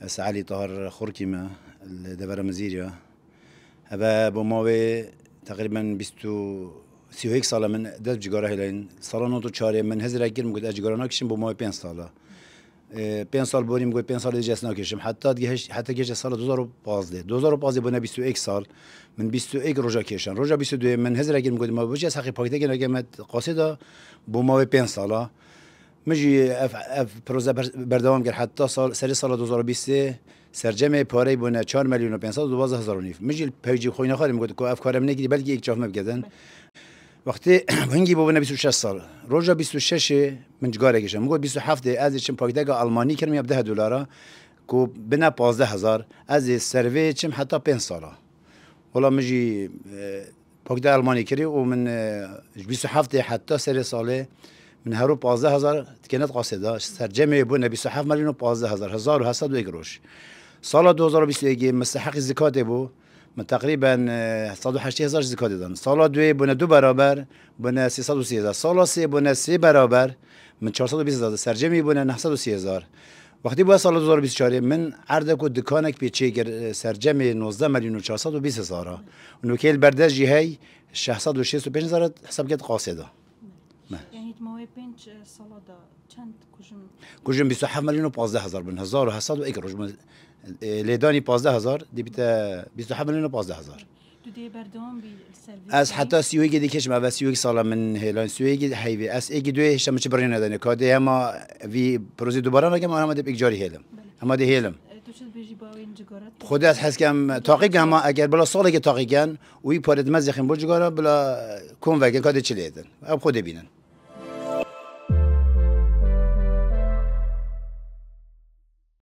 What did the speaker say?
سعالي طهر خوركي ما الدبر مزيريا هذا بماوي تقريبا بيستو سيو هيك صار من دات جيجارة هلين صار نوتو شاري من هزر أكيد مقول أجيجارنا كشم بماوي 5 ساله 5 سال بونی مگوی 5 سال دیگه اسنا کشم حتی که سال 2015 بنا 21 سال من 21 روزا کشم روزا 22 من هزار اگر مگوی ما بچه سخی پاکته که نگه مت قاصده با ما 5 ساله مجی اف پروژه بردوام کرد حتی سال 2020 سرجمه پاره بنا 4 میلیون و 512 هزار مجی پیجی خوینه خالی مگوی که اف کارم نگیری بلکه یک جافم بگذن وقتی هنگی بودن 26 سال روزا 26 من جگاره کشم میگه 27 از چم پاکتاگ آلمانی کردم یا $10 کو بنا 15000 از سروی چم حتی 5 ساله ولی مجی پاکتاگ آلمانی کردی و من 27 حتی سر ساله من هرو 15000 كانت قاصده سرجمه بودن 27 میلیون و 15000 1701 روش سال 2021 مستحق زکات بود من تقریبا 180,000 زکات دادن سال دو بنا 2 برابر بنا 330,000 سال 3 بنا 3 برابر من 420,000 سرجمی بنا 930,000 وقتی با سال 2024 من عرضه کو دکانک پیچه گر سرجمی 19 میلیون و 420,000 نوکیل برداشی هی 665,000 حساب کرد قاصده یعنی ماوی 5 سال دا چند کجم 27 میلیون و 15,000 بن 1701 روز لیدانی 15,000 دی بیت 27 میلیون و 15,000 تو دی بردام بی سرویس از حتی سیویگی دیکش ما سیویگ سال من هلان سیویگی هیوی از ایگی دوی هشم چه برای ندانه کادی اما وی پروژه دوباره نگم اما دی بیجاری هلم اما دی هلم تو چه بیجی باوین جگارت خود از حس کم تاقیق اما اگر بلا سالی که تاقیقن وی پارد مزخیم بول جگاره بلا کون وگن کادی چلیدن اب خود بینن